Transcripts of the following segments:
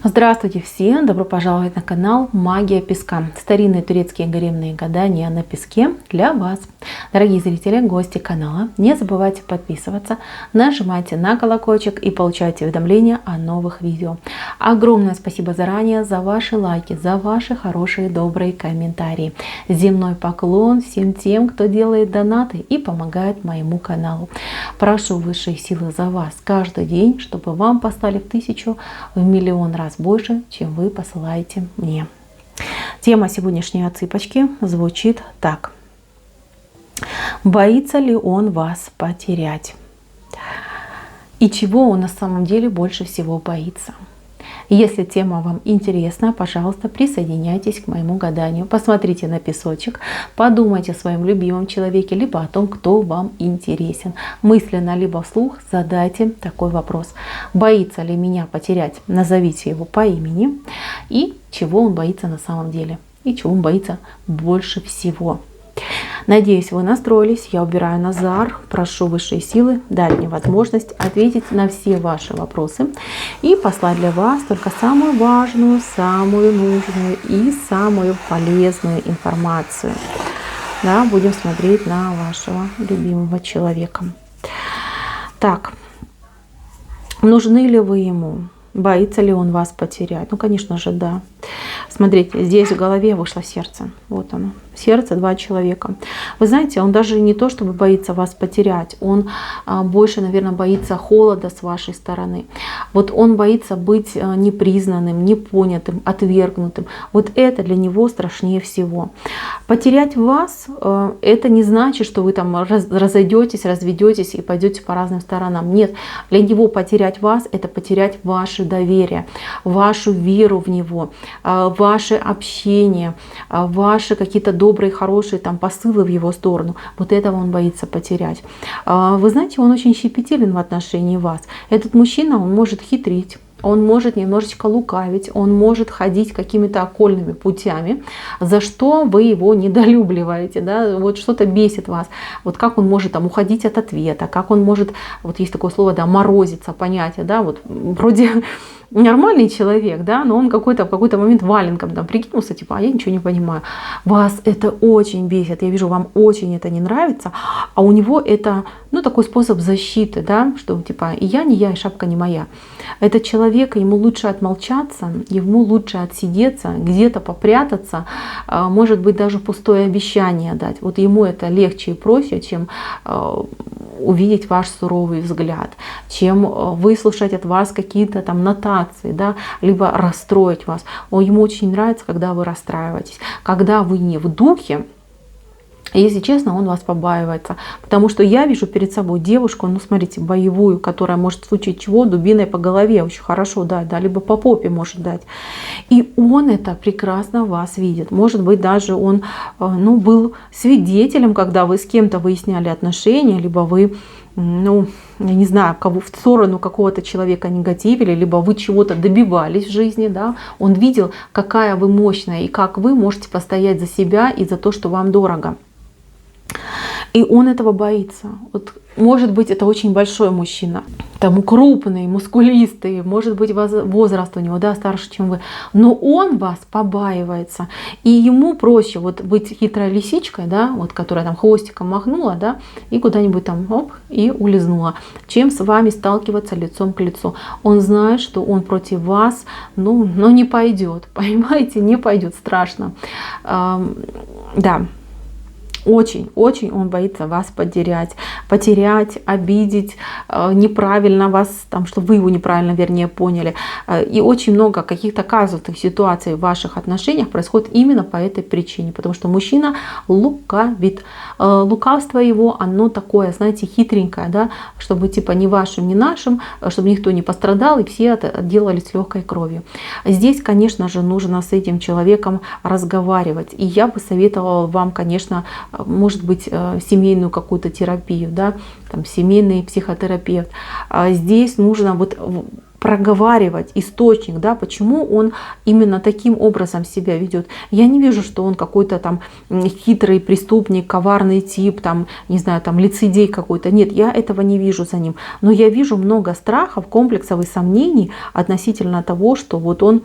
Здравствуйте всем! Добро пожаловать на канал Магия Песка. Старинные турецкие гаремные гадания на песке для вас. Дорогие зрители, гости канала, не забывайте подписываться, нажимайте на колокольчик и получайте уведомления о новых видео. Огромное спасибо заранее за ваши лайки, за ваши хорошие добрые комментарии. Земной поклон всем тем, кто делает донаты и помогает моему каналу. Прошу высшие силы за вас каждый день, чтобы вам послали в 1000, в миллион раз больше, чем вы посылаете мне. Тема сегодняшней отсыпочки звучит так. Боится ли он вас потерять? И чего он на самом деле больше всего боится? Если тема вам интересна, пожалуйста, присоединяйтесь к моему гаданию. Посмотрите на песочек, подумайте о своем любимом человеке, либо о том, кто вам интересен. Мысленно, либо вслух задайте такой вопрос. Боится ли меня потерять? Назовите его по имени. И чего он боится на самом деле? И чего он боится больше всего? Надеюсь, вы настроились. Я убираю Назар. Прошу высшие силы дать мне возможность ответить на все ваши вопросы и послать для вас только самую важную, самую нужную и самую полезную информацию. Да, будем смотреть на вашего любимого человека. Так, нужны ли вы ему? Боится ли он вас потерять? Ну, конечно же, да. Смотрите, здесь в голове вышло сердце. Вот оно. Сердце, два человека. Вы знаете, он даже не то, чтобы боится вас потерять. Он больше, наверное, боится холода с вашей стороны. Вот он боится быть непризнанным, непонятым, отвергнутым. Вот это для него страшнее всего. Потерять вас, это не значит, что вы там разойдетесь, разведетесь и пойдете по разным сторонам. Нет, для него потерять вас, это потерять ваше доверие, вашу веру в него, ваше общение, ваши какие-то добрые, хорошие там посылы в его сторону. Вот этого он боится потерять. Вы знаете, он очень щепетилен в отношении вас. Этот мужчина, он может хитрить. Он может немножечко лукавить, он может ходить какими-то окольными путями, за что вы его недолюбливаете, да, вот что-то бесит вас, вот как он может там уходить от ответа, как он может, вот есть такое слово, да, морозиться, понятие, да, вот вроде нормальный человек, да, но он в какой-то момент валенком там прикинулся, типа, а я ничего не понимаю. Вас это очень бесит, я вижу, вам очень это не нравится, а у него это, ну, такой способ защиты, да, что типа и я не я, и шапка не моя. Этот человек, ему лучше отмолчаться, ему лучше отсидеться, где-то попрятаться, может быть, даже пустое обещание дать. Вот ему это легче и проще, чем увидеть ваш суровый взгляд, чем выслушать от вас какие-то там нотации, да, либо расстроить вас. Ему очень нравится, когда вы расстраиваетесь, когда вы не в духе. Если честно, он вас побаивается, потому что я вижу перед собой девушку, ну смотрите, боевую, которая может в случае чего дубиной по голове очень хорошо дать, да, либо по попе может дать. И он это прекрасно вас видит. Может быть, даже он, ну, был свидетелем, когда вы с кем-то выясняли отношения, либо вы, ну, я не знаю, кого в сторону какого-то человека негативили, либо вы чего-то добивались в жизни, да. Он видел, какая вы мощная и как вы можете постоять за себя и за то, что вам дорого. И он этого боится. Вот, может быть, это очень большой мужчина, там крупный, мускулистый, может быть, возраст у него, да, старше, чем вы. Но он вас побаивается. И ему проще вот быть хитрой лисичкой, да, вот, которая там хвостиком махнула, да, и куда-нибудь там оп, и улизнула, чем с вами сталкиваться лицом к лицу. Он знает, что он против вас, ну не пойдет, понимаете, не пойдет, страшно. Да. Очень он боится вас потерять, обидеть, неправильно вас, там, чтобы вы его неправильно, вернее, поняли. И очень много каких-то казусных ситуаций в ваших отношениях происходит именно по этой причине, потому что мужчина лукавит. Лукавство его, оно такое, знаете, хитренькое, да, чтобы типа ни вашим, ни нашим, чтобы никто не пострадал, и все отделались легкой кровью. Здесь, конечно же, нужно с этим человеком разговаривать. И я бы советовала вам, конечно, может быть, семейную какую-то терапию, да, там, семейный психотерапевт. Здесь нужно вот проговаривать источник, да, почему он именно таким образом себя ведет. Я не вижу, что он какой-то там хитрый преступник, коварный тип, там, не знаю, там лицедей какой-то. Нет, я этого не вижу за ним. Но я вижу много страхов, комплексов и сомнений относительно того, что вот он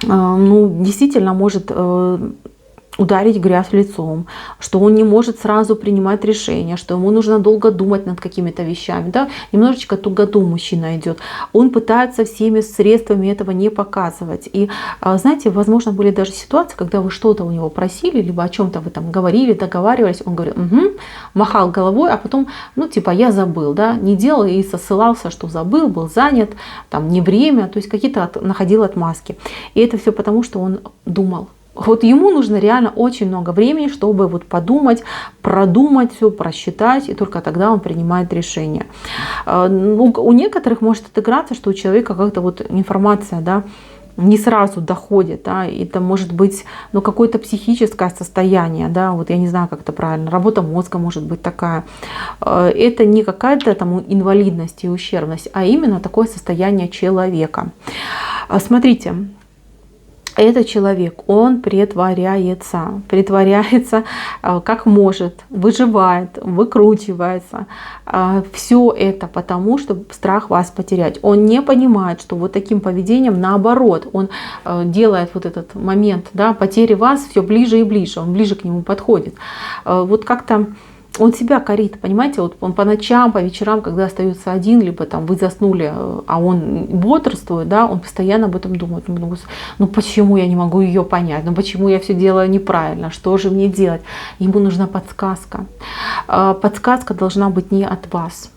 ну, действительно может ударить грязь лицом, что он не может сразу принимать решения, что ему нужно долго думать над какими-то вещами. Да? Немножечко тугодум мужчина идет. Он пытается всеми средствами этого не показывать. И знаете, возможно, были даже ситуации, когда вы что-то у него просили, либо о чем-то вы там говорили, договаривались, он говорил, угу, махал головой, а потом, ну типа, я забыл, да, не делал и ссылался, что забыл, был занят, там не время, то есть какие-то находил отмазки. И это все потому, что он думал. Вот ему нужно реально очень много времени, чтобы вот подумать, продумать все, просчитать, и только тогда он принимает решение. У некоторых может отыграться, что у человека как-то вот информация, да, не сразу доходит, да, это может быть, ну, какое-то психическое состояние, да, вот я не знаю, как это правильно, работа мозга может быть такая. Это не какая-то там инвалидность и ущербность, а именно такое состояние человека. Смотрите, этот человек, он притворяется, как может, выживает, выкручивается. Все это потому, что страх вас потерять. Он не понимает, что вот таким поведением, наоборот, он делает вот этот момент, да, потери вас все ближе и ближе, он ближе к нему подходит. Вот как-то он себя корит, понимаете, вот он по ночам, по вечерам, когда остается один, либо там вы заснули, а он бодрствует, да, он постоянно об этом думает. Ну почему я не могу ее понять, ну почему я все делаю неправильно, что же мне делать? Ему нужна подсказка. Подсказка должна быть не от вас.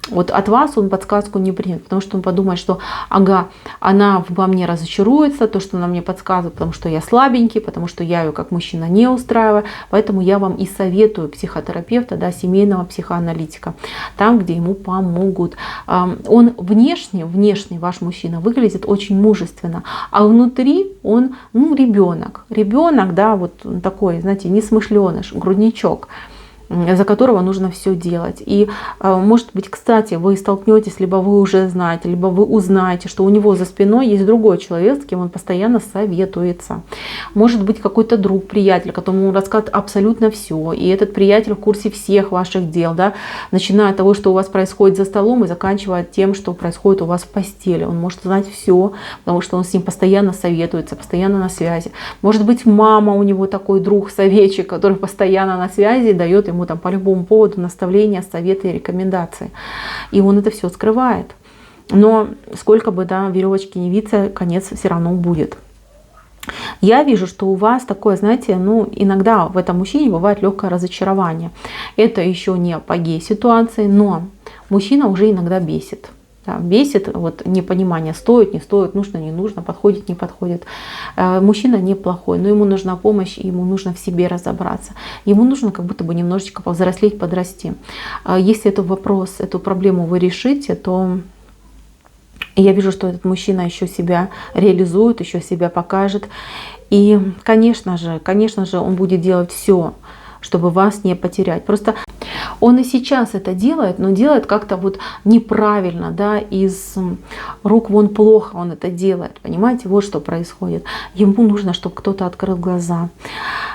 Вот от вас он подсказку не примет, потому что он подумает, что ага, она во мне разочаруется, то, что она мне подсказывает, потому что я слабенький, потому что я ее как мужчина не устраиваю. Поэтому я вам и советую психотерапевта, да, семейного психоаналитика, там, где ему помогут. Он внешне ваш мужчина выглядит очень мужественно, а внутри он, ну, ребенок, да, вот такой, знаете, несмышленыш, грудничок, за которого нужно все делать. И может быть, кстати, вы столкнетесь, либо вы уже знаете, либо вы узнаете, что у него за спиной есть другой человек, с кем он постоянно советуется. Может быть, какой-то друг, приятель, которому он рассказывает абсолютно все. И этот приятель в курсе всех ваших дел, да, начиная от того, что у вас происходит за столом, и заканчивая тем, что происходит у вас в постели. Он может знать все, потому что он с ним постоянно советуется, постоянно на связи. Может быть, мама у него такой друг-советчик, который постоянно на связи и дает ему там по любому поводу наставления, советы и рекомендации. И он это все скрывает. Но сколько бы, да, веревочки не виться, конец все равно будет. Я вижу, что у вас такое, знаете, ну, иногда в этом мужчине бывает легкое разочарование. Это еще не апогей ситуации, но мужчина уже иногда бесит. Да, бесит вот непонимание, стоит, не стоит, нужно, не нужно, подходит, не подходит. Мужчина неплохой, но ему нужна помощь, ему нужно в себе разобраться. Ему нужно как будто бы немножечко повзрослеть, подрасти. Если этот вопрос, эту проблему вы решите, то я вижу, что этот мужчина еще себя реализует, еще себя покажет. И, конечно же, он будет делать все, чтобы вас не потерять. Просто он и сейчас это делает, но делает как-то вот неправильно, да, из рук вон плохо он это делает, понимаете, вот что происходит. Ему нужно, чтобы кто-то открыл глаза.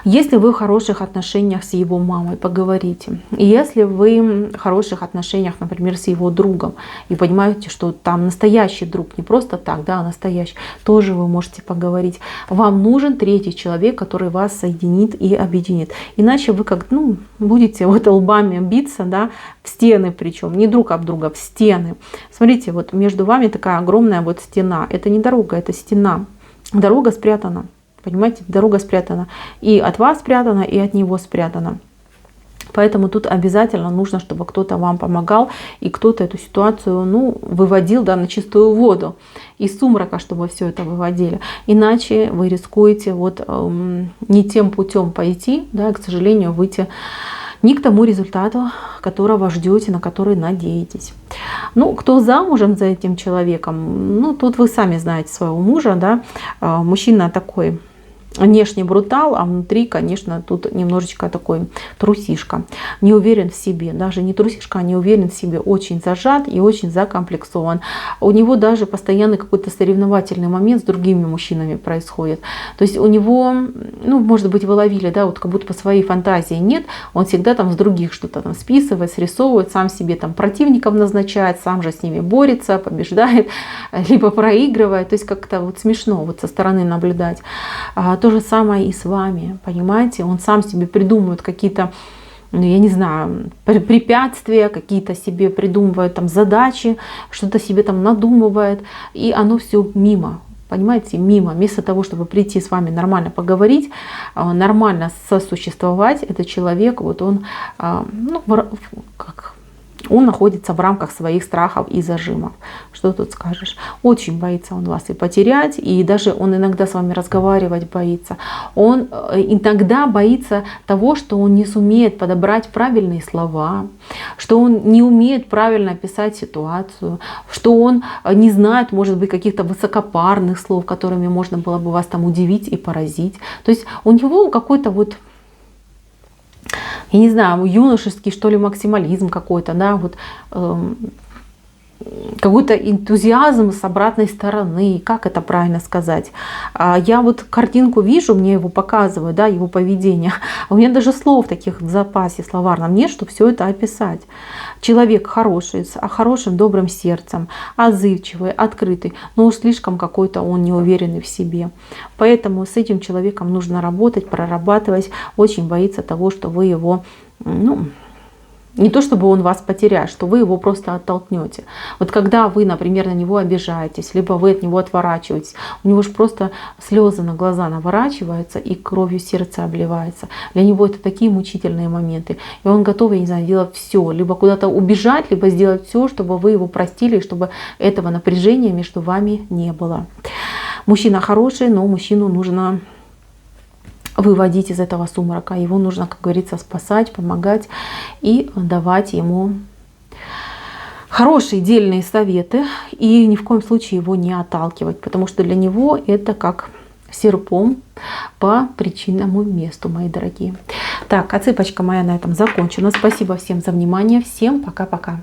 Если вы в хороших отношениях с его мамой, поговорите. И если вы в хороших отношениях, например, с его другом, и понимаете, что там настоящий друг, не просто так, да, а настоящий, тоже вы можете поговорить. Вам нужен третий человек, который вас соединит и объединит. Иначе вы как, ну, будете вот лбами биться, да, в стены, причем не друг об друга, в стены. Смотрите, вот между вами такая огромная вот стена. Это не дорога, это стена. Дорога спрятана. Понимаете, дорога спрятана. И от вас спрятана, и от него спрятана. Поэтому тут обязательно нужно, чтобы кто-то вам помогал, и кто-то эту ситуацию, ну, выводил, да, на чистую воду. Из сумрака, чтобы все это выводили. Иначе вы рискуете вот не тем путем пойти, да, к сожалению, выйти не к тому результату, которого ждете, на который надеетесь. Ну, кто замужем за этим человеком, ну, тут вы сами знаете своего мужа, да, мужчина такой внешне брутал, а внутри, конечно, тут немножечко такой трусишка. Не уверен в себе. Даже не трусишка, а не уверен в себе. Очень зажат и очень закомплексован. У него даже постоянный какой-то соревновательный момент с другими мужчинами происходит. То есть у него, ну, может быть, вы ловили, да, вот как будто по своей фантазии нет. Он всегда там с других что-то там списывает, срисовывает, сам себе там противников назначает, сам же с ними борется, побеждает, либо проигрывает. То есть как-то вот смешно вот со стороны наблюдать. То же самое и с вами, понимаете? Он сам себе придумывает какие-то, ну, я не знаю, препятствия, какие-то себе придумывает там задачи, что-то себе там надумывает, и оно все мимо. Понимаете, мимо. Вместо того, чтобы прийти с вами нормально поговорить, нормально сосуществовать, этот человек, вот он, ну, как... Он находится в рамках своих страхов и зажимов. Что тут скажешь? Очень боится он вас и потерять, и даже он иногда с вами разговаривать боится. Он иногда боится того, что он не сумеет подобрать правильные слова, что он не умеет правильно описать ситуацию, что он не знает, может быть, каких-то высокопарных слов, которыми можно было бы вас там удивить и поразить. То есть у него какой-то вот, я не знаю, юношеский, что ли, максимализм какой-то, да, вот какой-то энтузиазм с обратной стороны, как это правильно сказать. Я вот картинку вижу, мне его показывают, да, его поведение, а у меня даже слов таких в запасе словарном нет, чтобы все это описать. Человек хороший, с хорошим, добрым сердцем, отзывчивый, открытый, но уж слишком какой-то он неуверенный в себе. Поэтому с этим человеком нужно работать, прорабатывать. Очень боится того, что вы его, ну, не то чтобы он вас потеряет, что вы его просто оттолкнете. Вот когда вы, например, на него обижаетесь, либо вы от него отворачиваетесь, у него же просто слезы на глаза наворачиваются и кровью сердце обливается. Для него это такие мучительные моменты. И он готов, я не знаю, делать все, либо куда-то убежать, либо сделать все, чтобы вы его простили, чтобы этого напряжения между вами не было. Мужчина хороший, но мужчину нужно выводить из этого сумрака. Его нужно, как говорится, спасать, помогать и давать ему хорошие, дельные советы. И ни в коем случае его не отталкивать, потому что для него это как серпом по причинному месту, мои дорогие. Так, отсыпочка моя на этом закончена. Спасибо всем за внимание. Всем пока-пока.